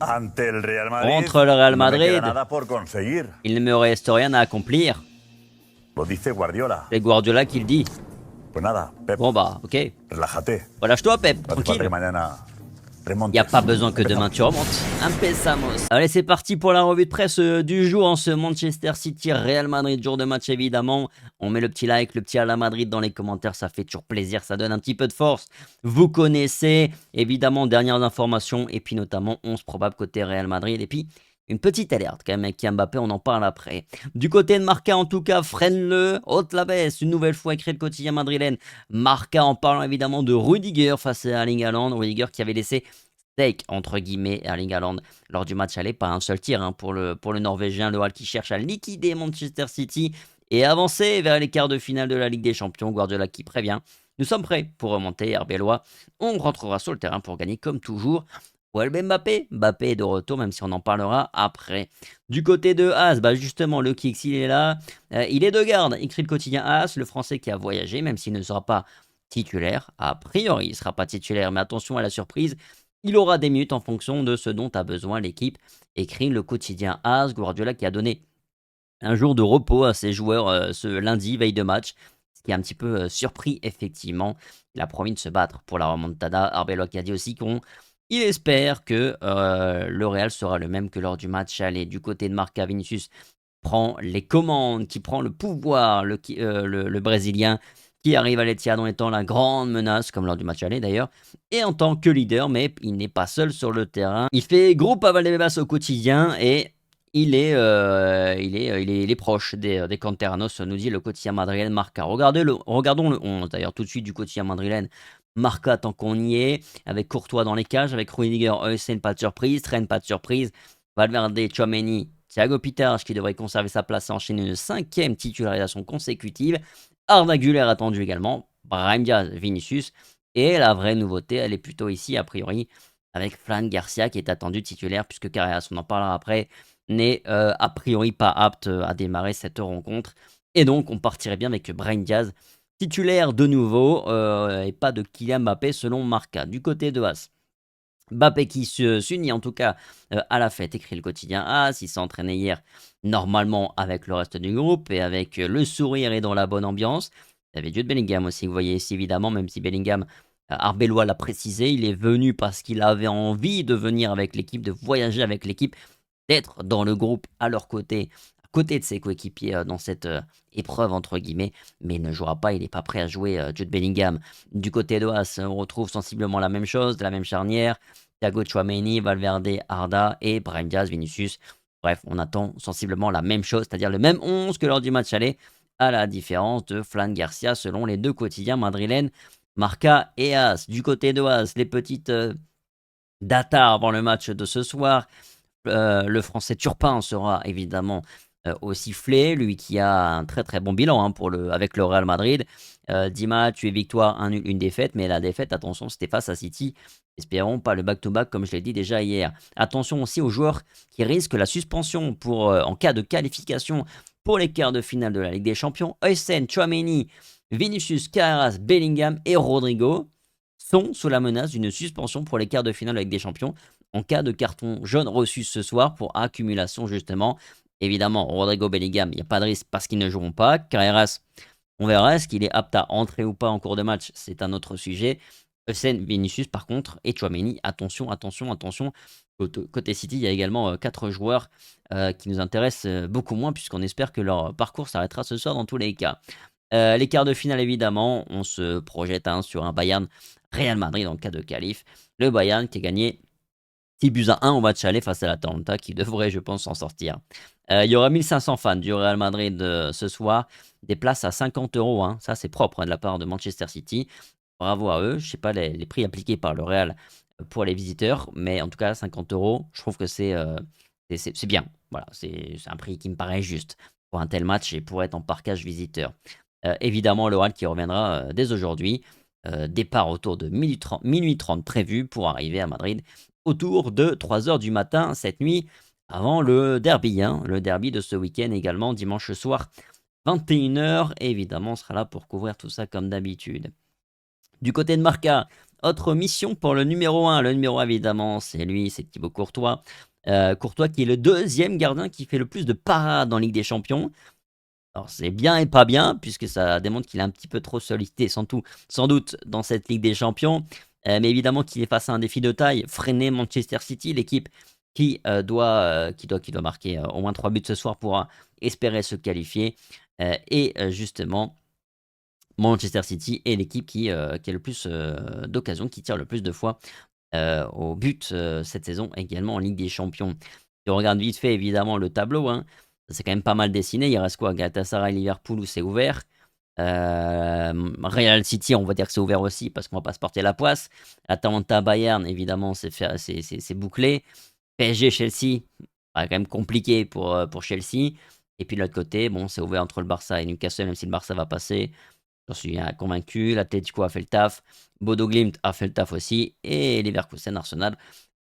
Ante el Real Madrid Contre le Real no me queda Madrid, nada por conseguir. il ne me reste rien à accomplir. Lo dice Guardiola. C'est Guardiola qui le dit. Pues nada, Pep, Bon bah, ok. relájate. Relâche-toi, Pep, No hace falta que tranquille. mañana Il remontes. n'y a pas besoin que demain tu remontes. Empezamos. Allez, c'est parti pour la revue de presse du jour en ce Manchester City Real Madrid, jour de match évidemment. On met le petit like, le petit à la Madrid dans les commentaires, ça fait toujours plaisir, ça donne un petit peu de force. Vous connaissez, évidemment, dernières informations et puis notamment 11 probables côté Real Madrid et puis une petite alerte quand même avec Mbappé, on en parle après. Du côté de Marca en tout cas, freine-le, haute la baisse, une nouvelle fois écrit le quotidien madrilène. Marca en parlant évidemment de Rudiger face à Erling Haaland, Rudiger qui avait laissé steak entre guillemets Erling Haaland lors du match aller, pas un seul tir pour le Norvégien, le Hall qui cherche à liquider Manchester City et avancer vers les quarts de finale de la Ligue des Champions. Guardiola qui prévient, nous sommes prêts pour remonter, RBLois, on rentrera sur le terrain pour gagner comme toujours. Mbappé est de retour, même si on en parlera après. Du côté de As, justement, le Kicks, il est là. Il est de garde, écrit le quotidien As, le Français qui a voyagé, même s'il ne sera pas titulaire. A priori, il ne sera pas titulaire, mais attention à la surprise. Il aura des minutes en fonction de ce dont a besoin l'équipe, écrit le quotidien As. Guardiola qui a donné un jour de repos à ses joueurs ce lundi, veille de match, ce qui a un petit peu surpris effectivement. Il a promis de se battre pour la remontada. Arbeloa qui a dit aussi qu'il espère que le Real sera le même que lors du match aller. Du côté de Marca, Vinicius prend les commandes, qui prend le pouvoir, le Brésilien qui arrive à l'Etihad en étant la grande menace, comme lors du match aller d'ailleurs, et en tant que leader, mais il n'est pas seul sur le terrain. Il fait groupe à Valdebebas au quotidien et il est proche des Canteranos, nous dit le quotidien madrilène Marca. Regardons le 11 d'ailleurs tout de suite du quotidien madrilène. Marca tant qu'on y est, avec Courtois dans les cages, avec Rudiger, Heusen, pas de surprise, Trent, pas de surprise, Valverde, Tchouaméni, Thiago Pitars qui devrait conserver sa place et enchaîner une 5e titularisation consécutive. Arda Güler attendu également, Brahim Diaz, Vinicius. Et la vraie nouveauté, elle est plutôt ici, a priori, avec Fran Garcia qui est attendu titulaire, puisque Carreras, on en parlera après, n'est a priori pas apte à démarrer cette rencontre. Et donc, on partirait bien avec Brahim Diaz, titulaire de nouveau, et pas de Kylian Mbappé selon Marca. Du côté de As, Mbappé qui s'unit en tout cas à la fête, écrit le quotidien As. Il s'est entraîné hier normalement avec le reste du groupe et avec le sourire et dans la bonne ambiance. Il y avait Jude Bellingham aussi, vous voyez ici évidemment, même si Bellingham, Arbeloa l'a précisé, il est venu parce qu'il avait envie de venir avec l'équipe, de voyager avec l'équipe, d'être dans le groupe à leur côté, à côté de ses coéquipiers dans cette épreuve entre guillemets, mais il ne jouera pas, il n'est pas prêt à jouer Jude Bellingham. Du côté de As, on retrouve sensiblement la même chose, de la même charnière, Thiago Tchouaméni, Valverde, Arda et Brahim Diaz, Vinicius. Bref, on attend sensiblement la même chose, c'est-à-dire le même 11 que lors du match aller, à la différence de Fran Garcia selon les deux quotidiens madrilènes, Marca et As. Du côté de As, les petites data avant le match de ce soir. Le Français Turpin sera évidemment au sifflet, lui qui a un très très bon bilan avec le Real Madrid. 10 matchs, 8 victoires, 1 nul, 1 défaite, mais la défaite, attention, c'était face à City. Espérons pas le back-to-back comme je l'ai dit déjà hier. Attention aussi aux joueurs qui risquent la suspension en cas de qualification pour les quarts de finale de la Ligue des Champions. Heusen, Tchouaméni, Vinicius, Carreras, Bellingham et Rodrigo sont sous la menace d'une suspension pour les quarts de finale de la Ligue des Champions en cas de carton jaune reçu ce soir pour accumulation justement. Évidemment, Rodrigo, Bellingham, il n'y a pas de risque parce qu'ils ne joueront pas. Carreras, on verra, est-ce qu'il est apte à entrer ou pas en cours de match, c'est un autre sujet. Heusen, Vinicius par contre, et Tchouaméni, attention. Côté City, il y a également 4 joueurs qui nous intéressent beaucoup moins puisqu'on espère que leur parcours s'arrêtera ce soir dans tous les cas. Les quarts de finale, évidemment, on se projette sur un Bayern Real Madrid en cas de qualif. Le Bayern qui a gagné 6 buts à 1 au match aller face à l'Atalanta qui devrait, je pense, s'en sortir. Il y aura 1500 fans du Real Madrid ce soir. Des places à 50 euros. Ça, c'est propre de la part de Manchester City. Bravo à eux. Je ne sais pas les prix appliqués par le Real pour les visiteurs, mais en tout cas, 50 euros, je trouve que c'est bien. Voilà, c'est un prix qui me paraît juste pour un tel match et pour être en parquage visiteur. Évidemment, le Real qui reviendra dès aujourd'hui. Départ autour de minuit 30 prévu pour arriver à Madrid autour de 3h du matin cette nuit avant le derby. Le derby de ce week-end également dimanche soir 21h. Évidemment, on sera là pour couvrir tout ça comme d'habitude. Du côté de Marca, Autre mission pour le numéro 1. Le numéro 1, évidemment, c'est lui, c'est Thibaut Courtois. Courtois qui est le deuxième gardien qui fait le plus de parades en Ligue des Champions. Alors c'est bien et pas bien, puisque ça démontre qu'il est un petit peu trop sollicité, sans doute, dans cette Ligue des Champions. Mais évidemment qu'il est face à un défi de taille, freiner Manchester City, l'équipe qui doit marquer au moins 3 buts ce soir pour espérer se qualifier. Justement, Manchester City est l'équipe qui a le plus d'occasions, qui tire le plus de fois au but cette saison, également en Ligue des Champions. Si on regarde vite fait, évidemment, le tableau, hein, c'est quand même pas mal dessiné. Il reste quoi? Galatasaray, Liverpool, où c'est ouvert. Real City, on va dire que c'est ouvert aussi parce qu'on va pas se porter la poisse. Atalanta, Bayern, évidemment, c'est bouclé. PSG, Chelsea, quand même compliqué pour Chelsea. Et puis de l'autre côté, bon, c'est ouvert entre le Barça et Newcastle, même si le Barça va passer. J'en suis convaincu. L'Atlético a fait le taf. Bodo Glimt a fait le taf aussi. Et Leverkusen, Arsenal,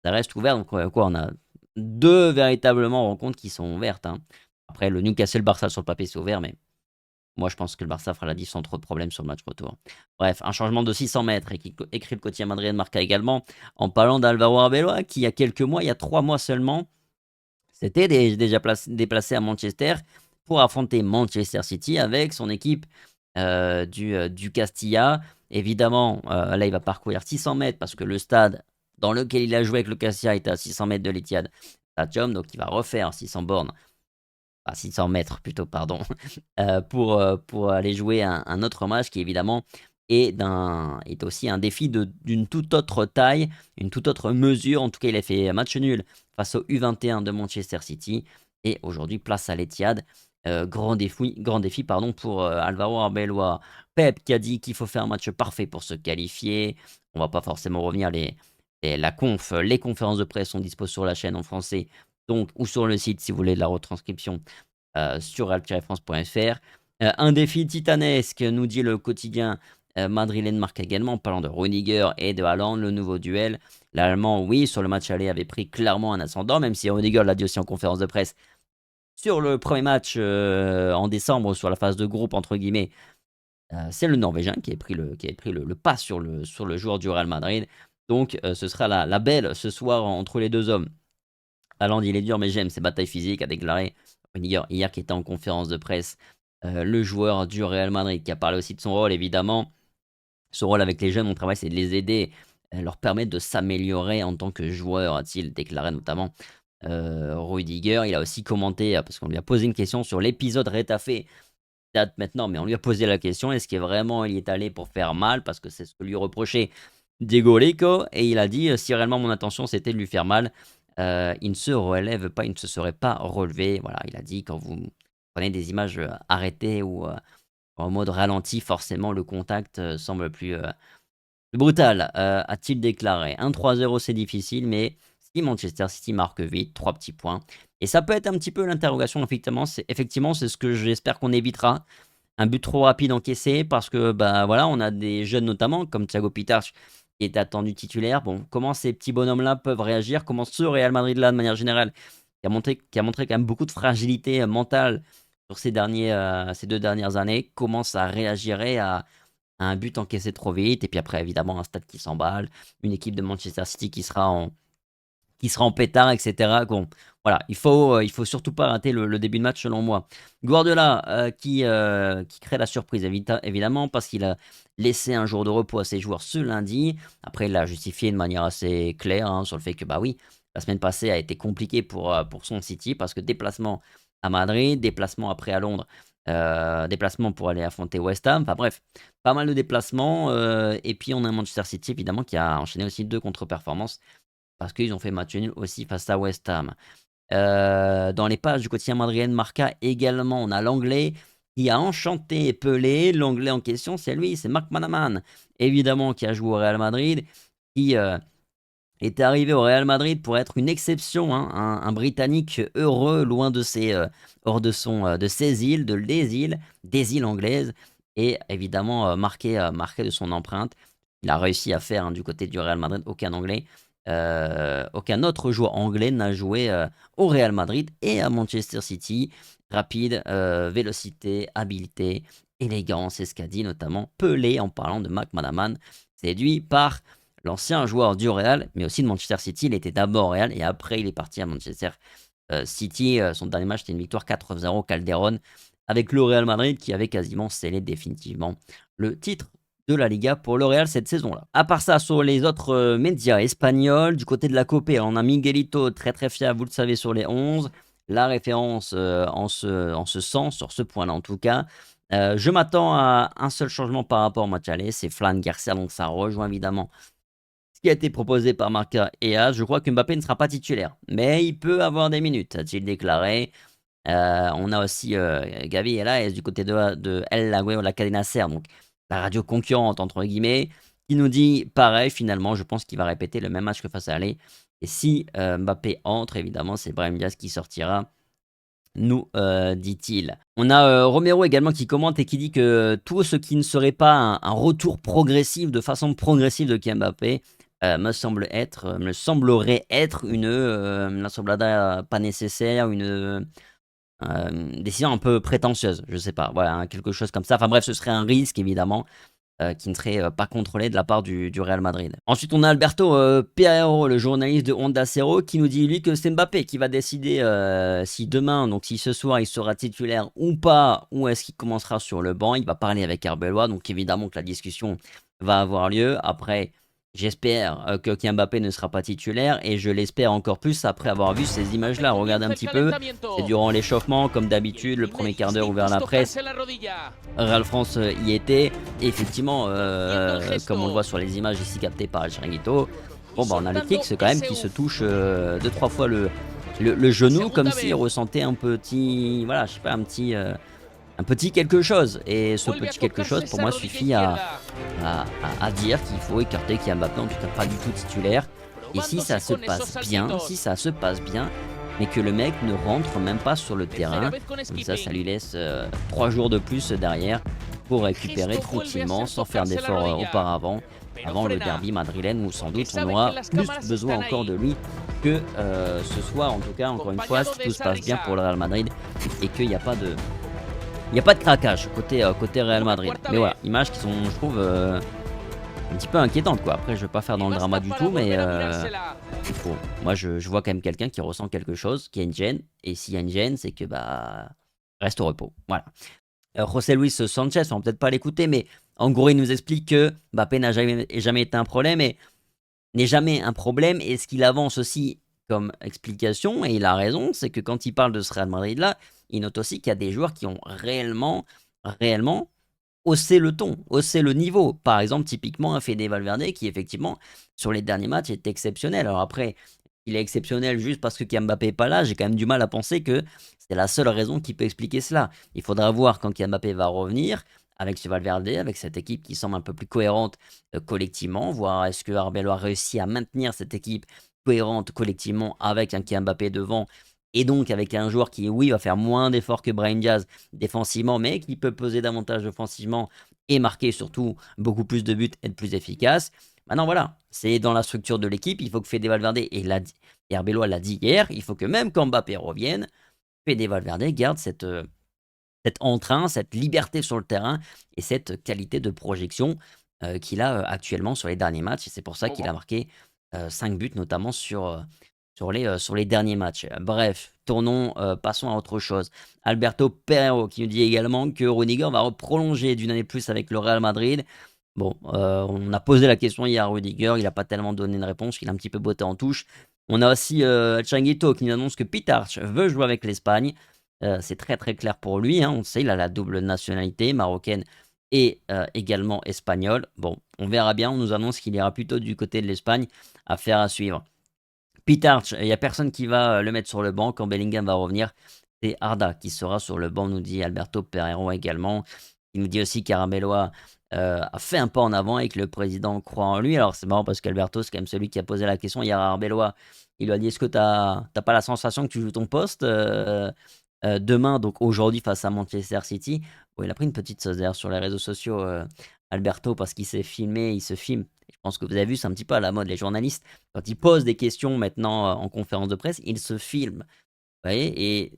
ça reste ouvert. Donc, on a deux véritablement rencontres qui sont ouvertes. Hein. Après, le Newcastle-Barça sur le papier, c'est ouvert. Mais moi, je pense que le Barça fera la diff sans trop de problèmes sur le match retour. Bref, un changement de 600 mètres. Écrit le quotidien madrilène Marca également. En parlant d'Alvaro Arbeloa, qui il y a quelques mois, il y a 3 mois seulement, s'était déjà déplacé à Manchester pour affronter Manchester City avec son équipe du Castilla. Évidemment, là, il va parcourir 600 mètres parce que le stade dans lequel il a joué avec le Castilla était à 600 mètres de l'Etihad Stadium. Donc, il va refaire 600 bornes, à 600 mètres plutôt, pardon, pour aller jouer un autre match qui, évidemment, est aussi un défi d'une toute autre taille, une toute autre mesure. En tout cas, il a fait match nul face au U21 de Manchester City. Et aujourd'hui, place à l'Etihad. Grand défi pardon, pour Alvaro Arbeloa. Pep qui a dit qu'il faut faire un match parfait pour se qualifier. On va pas forcément revenir. Les conférences de presse sont dispo sur la chaîne en français, donc, ou sur le site si vous voulez de la retranscription sur alp-france.fr. Un défi titanesque, nous dit le quotidien madrilène Marca également, en parlant de Rudiger et de Haaland, le nouveau duel. L'Allemand, oui, sur le match aller, avait pris clairement un ascendant, même si Rudiger l'a dit aussi en conférence de presse. Sur le premier match en décembre, sur la phase de groupe, entre guillemets, c'est le Norvégien qui a pris le pas sur le joueur du Real Madrid. Donc, ce sera la belle ce soir entre les deux hommes. Haaland, il est dur, mais j'aime ses batailles physiques, a déclaré Rudiger hier qui était en conférence de presse. Le joueur du Real Madrid qui a parlé aussi de son rôle, évidemment. Son rôle avec les jeunes, mon travail, c'est de les aider, leur permettre de s'améliorer en tant que joueur, a-t-il déclaré notamment. Rudiger, il a aussi commenté, parce qu'on lui a posé une question sur l'épisode Rétafé, date maintenant, mais on lui a posé la question, est-ce qu'il vraiment il y est allé pour faire mal, parce que c'est ce que lui reprochait Diego Leco, et il a dit, si réellement mon intention c'était de lui faire mal, il ne se relève pas, il ne se serait pas relevé. Voilà, il a dit, quand vous prenez des images arrêtées ou en mode ralenti, forcément le contact semble plus brutal, a-t-il déclaré. 1-3-0 c'est difficile, mais si Manchester City marque vite, 3 petits points. Et ça peut être un petit peu l'interrogation, effectivement, c'est ce que j'espère qu'on évitera. Un but trop rapide encaissé, parce que bah voilà, on a des jeunes notamment, comme Thiago Pitars, qui est attendu titulaire. Bon, comment ces petits bonhommes-là peuvent réagir? Comment ce Real Madrid-là, de manière générale, qui a montré quand même beaucoup de fragilité mentale sur ces 2 dernières années, comment ça réagirait à un but encaissé trop vite, et puis après, évidemment, un stade qui s'emballe, une équipe de Manchester City qui sera en pétard, etc. Bon, voilà, il faut surtout pas rater le début de match, selon moi. Guardiola, qui crée la surprise, évidemment, parce qu'il a laissé un jour de repos à ses joueurs ce lundi. Après, il l'a justifié de manière assez claire, hein, sur le fait que, bah oui, la semaine passée a été compliquée pour son City, parce que déplacement à Madrid, déplacement après à Londres, déplacement pour aller affronter West Ham. Enfin bref, pas mal de déplacements. Et puis on a Manchester City, évidemment, qui a enchaîné aussi 2 contre-performances, parce qu'ils ont fait match nul aussi face à West Ham. Dans les pages du quotidien madrilène Marca également, on a l'anglais qui a enchanté Pelé. L'anglais en question, c'est lui, c'est Mark Manaman, évidemment, qui a joué au Real Madrid, qui est arrivé au Real Madrid pour être une exception, hein, un Britannique heureux, loin de hors de ses îles, des îles anglaises, et évidemment marqué de son empreinte. Il a réussi à faire, hein, du côté du Real Madrid, aucun autre joueur anglais n'a joué au Real Madrid et à Manchester City. Rapide, vélocité, habileté, élégance, c'est ce qu'a dit notamment Pelé en parlant de Mark Manaman, séduit par l'ancien joueur du Real, mais aussi de Manchester City. Il était d'abord au Real et après il est parti à Manchester City. Son dernier match, c'était une victoire 4-0 Calderon avec le Real Madrid qui avait quasiment scellé définitivement le titre de la Liga pour le Real cette saison-là. À part ça, sur les autres médias espagnols, du côté de la Copé, on a Miguelito, très très fiable, vous le savez, sur les 11. La référence en ce sens, sur ce point-là en tout cas. Je m'attends à un seul changement par rapport au match aller, c'est Fran Garcia, donc ça rejoint évidemment ce qui a été proposé par Marca et As. Je crois que Mbappé ne sera pas titulaire, mais il peut avoir des minutes, a-t-il déclaré. On a aussi Gavi Elaez du côté de El Lagüe, la Cadena Ser, donc la radio concurrente entre guillemets, qui nous dit pareil finalement. Je pense qu'il va répéter le même match que face à aller. Et si Mbappé entre, évidemment, c'est Brahim Diaz qui sortira, nous dit-il. On a Romero également qui commente et qui dit que tout ce qui ne serait pas un retour progressif, de façon progressive de Kylian Mbappé, me semblerait être une assemblada pas nécessaire, une décision un peu prétentieuse, je sais pas, voilà, hein, quelque chose comme ça. Enfin bref, ce serait un risque évidemment qui ne serait pas contrôlé de la part du Real Madrid. Ensuite, on a Alberto Pereiro, le journaliste de Onda Cero, qui nous dit lui que c'est Mbappé qui va décider si demain, donc si ce soir il sera titulaire ou pas, ou est-ce qu'il commencera sur le banc. Il va parler avec Arbeloa, donc évidemment que la discussion va avoir lieu. Après, j'espère que Kylian Mbappé ne sera pas titulaire et je l'espère encore plus après avoir vu ces images-là. Regardez un petit peu, c'est durant l'échauffement, comme d'habitude, le premier quart d'heure ouvert à la presse. Real France y était, et effectivement, comme on le voit sur les images ici captées par El Chiringuito, bon bah on a le Kix quand même qui se touche 2-3 fois le genou, comme s'il ressentait un petit, voilà, je sais pas, un petit quelque chose. Et ce petit quelque chose, pour moi, suffit à dire qu'il faut écarter Kylian Mbappé, en tout cas pas du tout titulaire. Et si ça se passe bien, mais que le mec ne rentre même pas sur le terrain, comme ça lui laisse 3 jours de plus derrière pour récupérer tranquillement, sans faire d'efforts auparavant, avant le derby madrilène, où sans doute on aura plus besoin encore de lui que ce soir. En tout cas, encore une fois, si tout se passe bien pour le Real Madrid et qu'il n'y a pas de... Il n'y a pas de craquage côté Real Madrid. Mais voilà, images qui sont, je trouve, un petit peu inquiétantes, quoi. Après, je ne vais pas faire dans le drama du tout, mais il faut. Moi, je vois quand même quelqu'un qui ressent quelque chose, qui a une gêne. Et s'il y a une gêne, c'est que, bah, reste au repos. Voilà. José Luis Sanchez, on va peut-être pas l'écouter, mais en gros, il nous explique que Mbappé n'a jamais été un problème et n'est jamais un problème. Et ce qu'il avance aussi comme explication, et il a raison, c'est que quand il parle de ce Real Madrid-là, il note aussi qu'il y a des joueurs qui ont réellement haussé le ton, haussé le niveau. Par exemple, typiquement, un Fede Valverde qui, effectivement, sur les derniers matchs, est exceptionnel. Alors après, il est exceptionnel juste parce que Kylian Mbappé n'est pas là. J'ai quand même du mal à penser que c'est la seule raison qui peut expliquer cela. Il faudra voir quand Kylian Mbappé va revenir avec ce Valverde, avec cette équipe qui semble un peu plus cohérente collectivement, voir est-ce que Arbeloa a réussi à maintenir cette équipe cohérente collectivement avec un Kylian Mbappé devant, et donc avec un joueur qui, oui, va faire moins d'efforts que Brahim Diaz défensivement, mais qui peut peser davantage offensivement et marquer surtout beaucoup plus de buts, être plus efficace. Maintenant, voilà, c'est dans la structure de l'équipe. Il faut que Fede Valverde, et Arbeloa l'a dit hier, il faut que même quand Mbappé revienne, Fede Valverde garde cet entrain, cette liberté sur le terrain et cette qualité de projection qu'il a actuellement sur les derniers matchs. Et c'est pour ça qu'il a marqué 5 buts, notamment sur les derniers matchs. Bref, passons à autre chose. Alberto Pereiro qui nous dit également que Rudiger va prolonger d'une année de plus avec le Real Madrid. Bon, on a posé la question hier à Rudiger, il n'a pas tellement donné une réponse, il a un petit peu botté en touche. On a aussi Changuito qui nous annonce que Pitarch veut jouer avec l'Espagne. C'est très très clair pour lui, hein. On sait, il a la double nationalité, marocaine et également espagnole. Bon, on verra bien, on nous annonce qu'il ira plutôt du côté de l'Espagne, affaire à suivre. Pitarch, il n'y a personne qui va le mettre sur le banc quand Bellingham va revenir. C'est Arda qui sera sur le banc, nous dit Alberto Pereiro également. Il nous dit aussi qu'Arabeloa a fait un pas en avant et que le président croit en lui. Alors c'est marrant parce qu'Alberto, c'est quand même celui qui a posé la question hier à Arbeloa. Il lui a dit, est-ce que t'as pas la sensation que tu joues ton poste demain, donc aujourd'hui face à Manchester City? Bon, il a pris une petite sauce d'air sur les réseaux sociaux, Alberto, parce qu'il s'est filmé, il se filme. Je pense que vous avez vu, c'est un petit peu à la mode, les journalistes, quand ils posent des questions maintenant en conférence de presse, ils se filment. Vous voyez? Et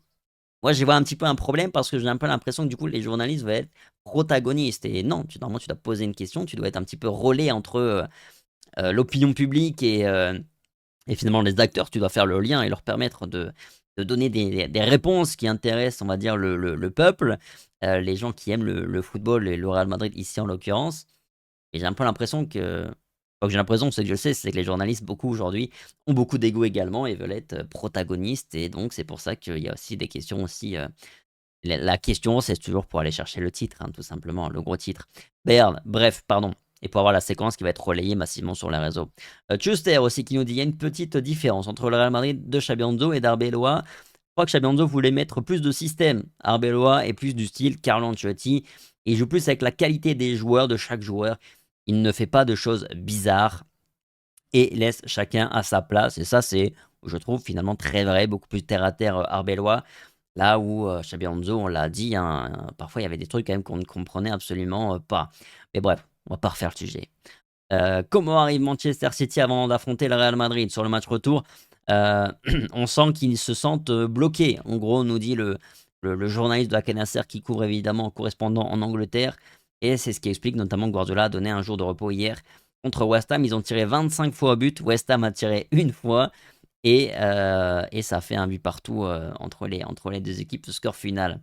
moi, j'ai vois un petit peu un problème parce que j'ai un peu l'impression que du coup, les journalistes vont être protagonistes. Et non, normalement, tu dois poser une question, tu dois être un petit peu relais entre l'opinion publique et finalement les acteurs, tu dois faire le lien et leur permettre de donner des réponses qui intéressent, on va dire, le peuple, les gens qui aiment le football et le Real Madrid ici en l'occurrence. Et j'ai un peu l'impression que, enfin, que j'ai l'impression, c'est que je le sais, c'est que les journalistes, beaucoup aujourd'hui, ont beaucoup d'ego également et veulent être protagonistes. Et donc, c'est pour ça qu'il y a aussi des questions aussi. La question, c'est toujours pour aller chercher le titre, hein, tout simplement, le gros titre. Bref, pardon. Et pour avoir la séquence qui va être relayée massivement sur les réseaux. Tuster aussi qui nous dit il y a une petite différence entre le Real Madrid de Xabi Alonso et d'Arbeloa. Je crois que Xabi Alonso voulait mettre plus de système. Arbeloa est plus du style Carlo Ancelotti. Il joue plus avec la qualité des joueurs, de chaque joueur. Il ne fait pas de choses bizarres et laisse chacun à sa place. Et ça, c'est, je trouve, finalement très vrai, beaucoup plus terre-à-terre Arbeloa. Là où Xabi Alonso, on l'a dit, hein, parfois il y avait des trucs quand même qu'on ne comprenait absolument pas. Mais bref, on va pas refaire le sujet. Comment arrive Manchester City avant d'affronter le Real Madrid sur le match retour? On sent qu'ils se sentent bloqués. En gros, nous dit le journaliste de la Canasser qui couvre évidemment correspondant en Angleterre. Et c'est ce qui explique notamment que Guardiola a donné un jour de repos hier contre West Ham. Ils ont tiré 25 fois au but. West Ham a tiré une fois. Et ça fait un but partout entre les deux équipes. Le score final.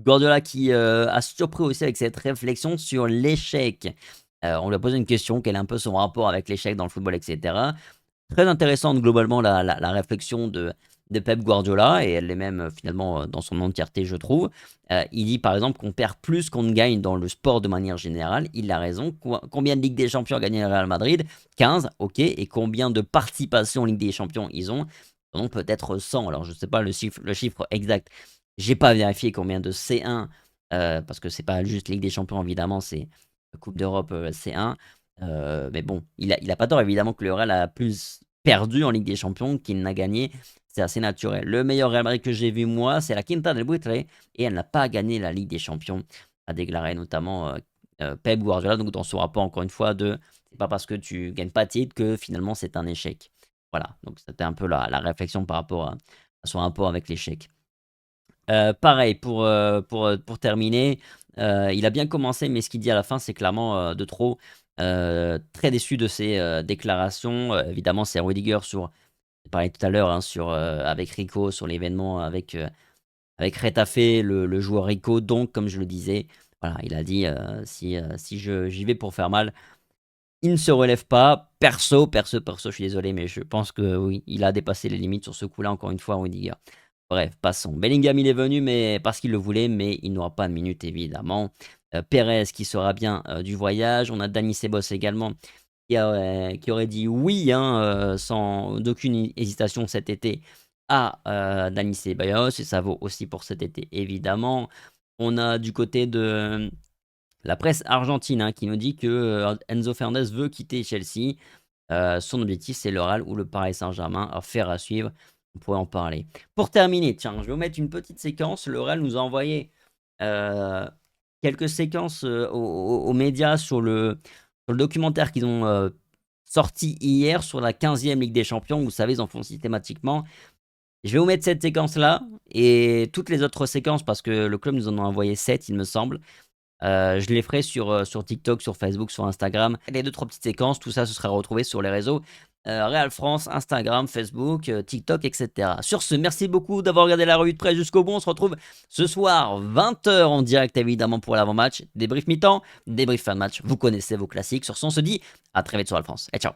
Guardiola qui a surpris aussi avec cette réflexion sur l'échec. On lui a posé une question, quel est un peu son rapport avec l'échec dans le football, etc. Très intéressante globalement la réflexion de Pep Guardiola, et elle est même finalement dans son entièreté, je trouve. Il dit par exemple qu'on perd plus qu'on ne gagne dans le sport de manière générale. Il a raison. Combien de Ligue des Champions a gagné le Real Madrid? 15, ok. Et combien de participations en Ligue des Champions ils ont? Ils en ont peut-être 100. Alors je ne sais pas le chiffre exact. J'ai pas vérifié combien de C1, parce que c'est pas juste Ligue des Champions évidemment, c'est Coupe d'Europe C1. Mais bon, il a pas tort évidemment que le Real a plus perdu en Ligue des Champions qu'il n'a gagné. C'est assez naturel. Le meilleur Real Madrid que j'ai vu moi, c'est la Quinta del Buitre, et elle n'a pas gagné la Ligue des Champions, a déclaré notamment Pep Guardiola. Donc dans son rapport encore une fois c'est pas parce que tu gagnes pas de titre que finalement c'est un échec. Voilà, donc c'était un peu la réflexion par rapport à son rapport avec l'échec. Pareil, pour terminer, il a bien commencé, mais ce qu'il dit à la fin, c'est clairement de trop. Très déçu de ses déclarations. Évidemment, c'est Rudiger je parlais tout à l'heure, hein, avec Rico, sur l'événement avec Retafe, le joueur Rico. Donc, comme je le disais, voilà, il a dit si j'y vais pour faire mal, il ne se relève pas. Perso, je suis désolé, mais je pense que oui, il a dépassé les limites sur ce coup-là, encore une fois, Rudiger. Bref, passons. Bellingham, il est venu mais parce qu'il le voulait, mais il n'aura pas de minute, évidemment. Perez, qui sera bien du voyage. On a Dani Ceballos également, qui aurait dit oui, hein, sans aucune hésitation cet été, à Dani Ceballos. Et ça vaut aussi pour cet été, évidemment. On a du côté de la presse argentine, hein, qui nous dit que Enzo Fernandez veut quitter Chelsea. Son objectif, c'est le Real ou le Paris Saint-Germain. Affaire à suivre. On pourrait en parler. Pour terminer, tiens, je vais vous mettre une petite séquence. Le Real nous a envoyé quelques séquences aux médias sur le documentaire qu'ils ont sorti hier sur la 15e Ligue des Champions. Vous savez, ils en font systématiquement. Je vais vous mettre cette séquence-là et toutes les autres séquences, parce que le club nous en a envoyé 7, il me semble. Je les ferai sur TikTok, sur Facebook, sur Instagram. Les 2-3 petites séquences, tout ça, ce sera retrouvé sur les réseaux Real France, Instagram, Facebook, TikTok, etc. Sur ce, merci beaucoup d'avoir regardé la revue de presse jusqu'au bout. On se retrouve ce soir, 20h en direct, évidemment, pour l'avant-match. Débrief mi-temps, débrief fin de match. Vous connaissez vos classiques. Sur ce, on se dit à très vite sur Real France. Et ciao.